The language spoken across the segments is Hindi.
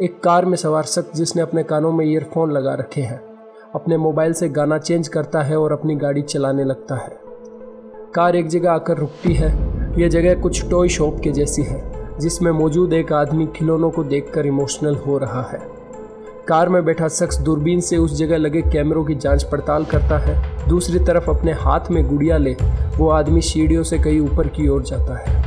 एक कार में सवार शख्स जिसने अपने कानों में ईयरफोन लगा रखे हैं अपने मोबाइल से गाना चेंज करता है और अपनी गाड़ी चलाने लगता है। कार एक जगह आकर रुकती है। यह जगह कुछ टॉय शॉप के जैसी है जिसमें मौजूद एक आदमी खिलौनों को देखकर इमोशनल हो रहा है। कार में बैठा शख्स दूरबीन से उस जगह लगे कैमरों की जांच पड़ताल करता है। दूसरी तरफ अपने हाथ में गुड़िया ले वो आदमी सीढ़ियों से कहीं ऊपर की ओर जाता है।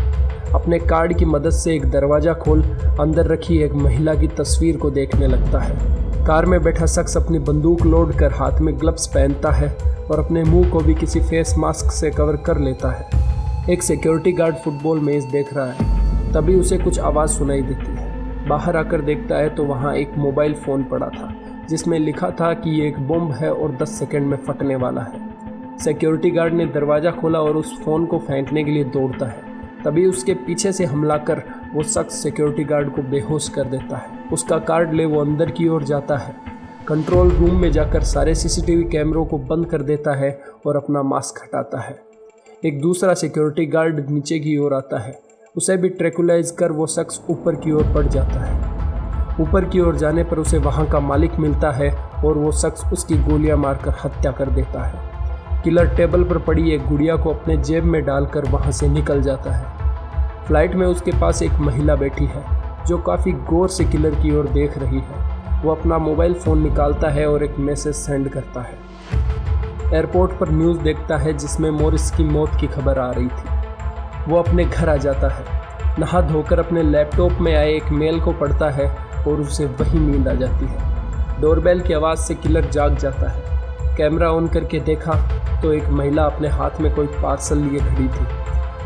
अपने कार्ड की मदद से एक दरवाज़ा खोल अंदर रखी एक महिला की तस्वीर को देखने लगता है। कार में बैठा शख्स अपनी बंदूक लोड कर हाथ में ग्लव्स पहनता है और अपने मुंह को भी किसी फेस मास्क से कवर कर लेता है। एक सिक्योरिटी गार्ड फुटबॉल मैच देख रहा है। तभी उसे कुछ आवाज़ सुनाई देती है। बाहर आकर देखता है तो वहाँ एक मोबाइल फ़ोन पड़ा था जिसमें लिखा था कि ये एक बम है और 10 सेकंड में फटने वाला है। सिक्योरिटी गार्ड ने दरवाज़ा खोला और उस फ़ोन को फेंकने के लिए दौड़ता है। तभी उसके पीछे से हमला कर वो शख्स सिक्योरिटी गार्ड को बेहोश कर देता है। उसका कार्ड ले वो अंदर की ओर जाता है। कंट्रोल रूम में जाकर सारे सीसीटीवी कैमरों को बंद कर देता है और अपना मास्क हटाता है। एक दूसरा सिक्योरिटी गार्ड नीचे की ओर आता है। उसे भी ट्रैकुलाइज कर वो शख्स ऊपर की ओर बढ़ जाता है। ऊपर की ओर जाने पर उसे वहाँ का मालिक मिलता है और वो शख्स उसकी गोलियां मारकर हत्या कर देता है। किलर टेबल पर पड़ी एक गुड़िया को अपने जेब में डालकर वहाँ से निकल जाता है। फ्लाइट में उसके पास एक महिला बैठी है जो काफ़ी गौर से किलर की ओर देख रही है। वो अपना मोबाइल फ़ोन निकालता है और एक मैसेज सेंड करता है। एयरपोर्ट पर न्यूज़ देखता है जिसमें मॉरिस की मौत की खबर आ रही थी। वो अपने घर आ जाता है। नहा धोकर अपने लैपटॉप में आए एक मेल को पढ़ता है और उसे वही नींद आ जाती है। डोरबेल की आवाज़ से किलर जाग जाता है। कैमरा ऑन करके देखा तो एक महिला अपने हाथ में कोई पार्सल लिए खड़ी थी।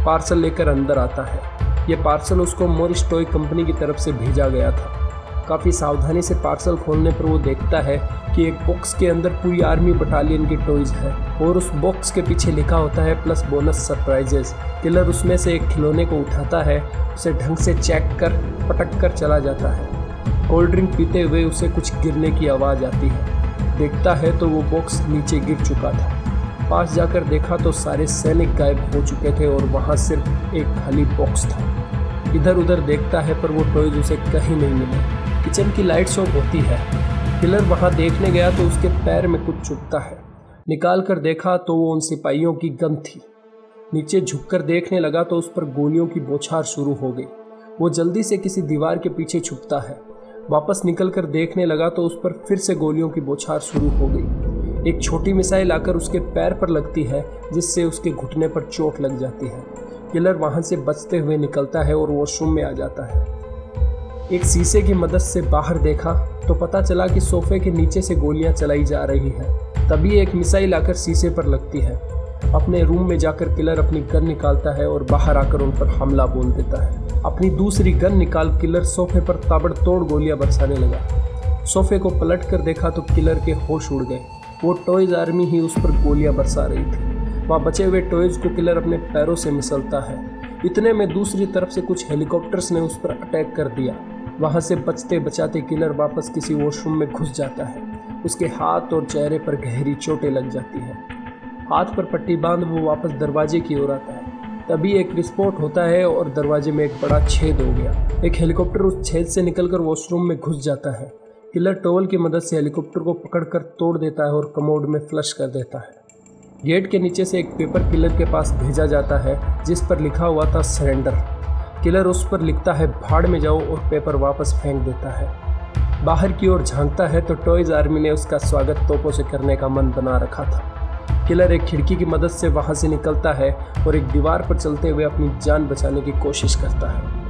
पार्सल लेकर अंदर आता है। ये पार्सल उसको मॉरिस टॉय कंपनी की तरफ से भेजा गया था। काफ़ी सावधानी से पार्सल खोलने पर वो देखता है कि एक बॉक्स के अंदर पूरी आर्मी बटालियन की टॉयज़ है और उस बॉक्स के पीछे लिखा होता है प्लस बोनस सरप्राइजेस। किलर उसमें से एक खिलौने को उठाता है, उसे ढंग से चेक कर पटक कर चला जाता है। कोल्ड ड्रिंक पीते हुए उसे कुछ गिरने की आवाज़ आती है। देखता है तो वो बॉक्स नीचे गिर चुका था। पास जाकर देखा तो सारे सैनिक गायब हो चुके थे और वहाँ सिर्फ एक खाली बॉक्स था। इधर उधर देखता है पर वो टॉयज़ उसे कहीं नहीं मिले। किचन की लाइट्स ऑफ होती है। किलर वहाँ देखने गया तो उसके पैर में कुछ चुभता है। निकाल कर देखा तो वो उन सिपाहियों की गन थी। नीचे झुककर देखने लगा तो उस पर गोलियों की बौछार शुरू हो गई। वो जल्दी से किसी दीवार के पीछे छुपता है। वापस निकल कर देखने लगा तो उस पर फिर से गोलियों की बौछार शुरू हो गई। एक छोटी मिसाइल आकर उसके पैर पर लगती है जिससे उसके घुटने पर चोट लग जाती है। किलर वहाँ से बचते हुए निकलता है और वॉशरूम में आ जाता है। एक शीशे की मदद से बाहर देखा तो पता चला कि सोफे के नीचे से गोलियां चलाई जा रही हैं। तभी एक मिसाइल आकर शीशे पर लगती है। अपने रूम में जाकर किलर अपनी गन निकालता है और बाहर आकर उन पर हमला बोल देता है। अपनी दूसरी गन निकाल किलर सोफे पर ताबड़तोड़ गोलियां बरसाने लगा। सोफे को पलट कर देखा तो किलर के होश उड़ गए। वो टॉयज आर्मी ही उस पर गोलियां बरसा रही थी। वहाँ बचे हुए टॉयज को किलर अपने पैरों से मिसलता है। इतने में दूसरी तरफ से कुछ हेलीकॉप्टर्स ने उस पर अटैक कर दिया। वहाँ से बचते बचाते किलर वापस किसी वॉशरूम में घुस जाता है। उसके हाथ और चेहरे पर गहरी चोटें लग जाती हैं। हाथ पर पट्टी बांध वो वापस दरवाजे की ओर आता है। तभी एक विस्फोट होता है और दरवाजे में एक बड़ा छेद हो गया। एक हेलीकॉप्टर उस छेद से निकलकर वॉशरूम में घुस जाता है। किलर टॉवल की मदद से हेलीकॉप्टर को पकड़कर तोड़ देता है और कमोड में फ्लश कर देता है। गेट के नीचे से एक पेपर किलर के पास भेजा जाता है जिस पर लिखा हुआ था सरेंडर। किलर उस पर लिखता है भाड़ में जाओ और पेपर वापस फेंक देता है। बाहर की ओर झांकता है तो टॉयज आर्मी ने उसका स्वागत तोपों से करने का मन बना रखा था। किलर एक खिड़की की मदद से वहां से निकलता है और एक दीवार पर चलते हुए अपनी जान बचाने की कोशिश करता है।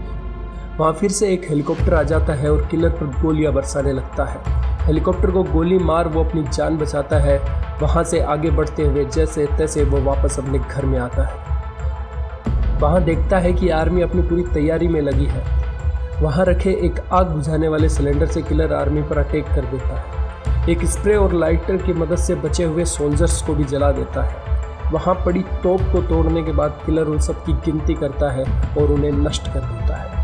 वहां फिर से एक हेलीकॉप्टर आ जाता है और किलर पर गोलियां बरसाने लगता है। हेलीकॉप्टर को गोली मार वो अपनी जान बचाता है। वहां से आगे बढ़ते हुए जैसे तैसे वो वापस अपने घर में आता है। वहाँ देखता है कि आर्मी अपनी पूरी तैयारी में लगी है। वहाँ रखे एक आग बुझाने वाले सिलेंडर से किलर आर्मी पर अटैक कर देता है। एक स्प्रे और लाइटर की मदद से बचे हुए सोल्जर्स को भी जला देता है। वहाँ पड़ी तोप को तोड़ने के बाद किलर उन सब की गिनती करता है और उन्हें नष्ट कर देता है।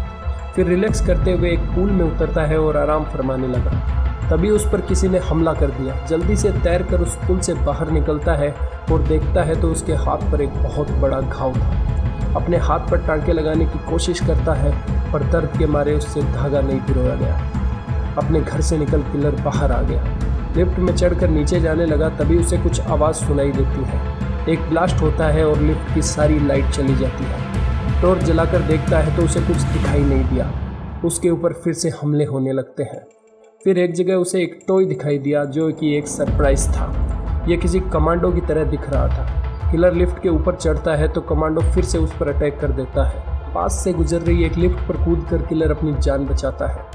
फिर रिलैक्स करते हुए एक पूल में उतरता है और आराम फरमाने लगा। तभी उस पर किसी ने हमला कर दिया। जल्दी से तैरकर उस पुल से बाहर निकलता है और देखता है तो उसके हाथ पर एक बहुत बड़ा घाव था। अपने हाथ पर टांके लगाने की कोशिश करता है पर दर्द के मारे उससे धागा नहीं पिरोया गया। अपने घर से निकल किलर बाहर आ गया। लिफ्ट में चढ़कर नीचे जाने लगा, तभी उसे कुछ आवाज़ सुनाई देती है। एक ब्लास्ट होता है और लिफ्ट की सारी लाइट चली जाती है। टॉर्च जलाकर देखता है तो उसे कुछ दिखाई नहीं दिया। उसके ऊपर फिर से हमले होने लगते हैं। फिर एक जगह उसे एक टॉय दिखाई दिया जो कि एक सरप्राइज था। यह किसी कमांडो की तरह दिख रहा था। किलर लिफ्ट के ऊपर चढ़ता है तो कमांडो फिर से उस पर अटैक कर देता है। पास से गुजर रही एक लिफ्ट पर कूदकर किलर अपनी जान बचाता है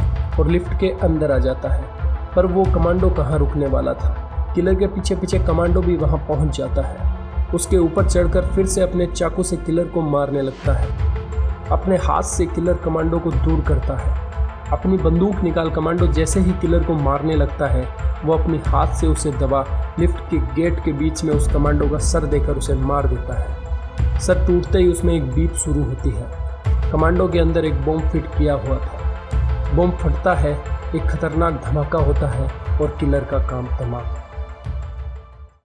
और लिफ्ट के अंदर आ जाता है। पर वो कमांडो कहाँ रुकने वाला था। किलर के पीछे पीछे कमांडो भी वहाँ पहुँच जाता है। उसके ऊपर चढ़कर फिर से अपने चाकू से किलर को मारने लगता है। अपने हाथ से किलर कमांडो को दूर करता है। अपनी बंदूक निकाल कमांडो जैसे ही किलर को मारने लगता है, वो अपने हाथ से उसे दबा लिफ्ट के गेट के बीच में उस कमांडो का सर देकर उसे मार देता है। सर टूटते ही उसमें एक बीप शुरू होती है। कमांडो के अंदर एक बम फिट किया हुआ था। बम फटता है, एक खतरनाक धमाका होता है और किलर का काम तमाम।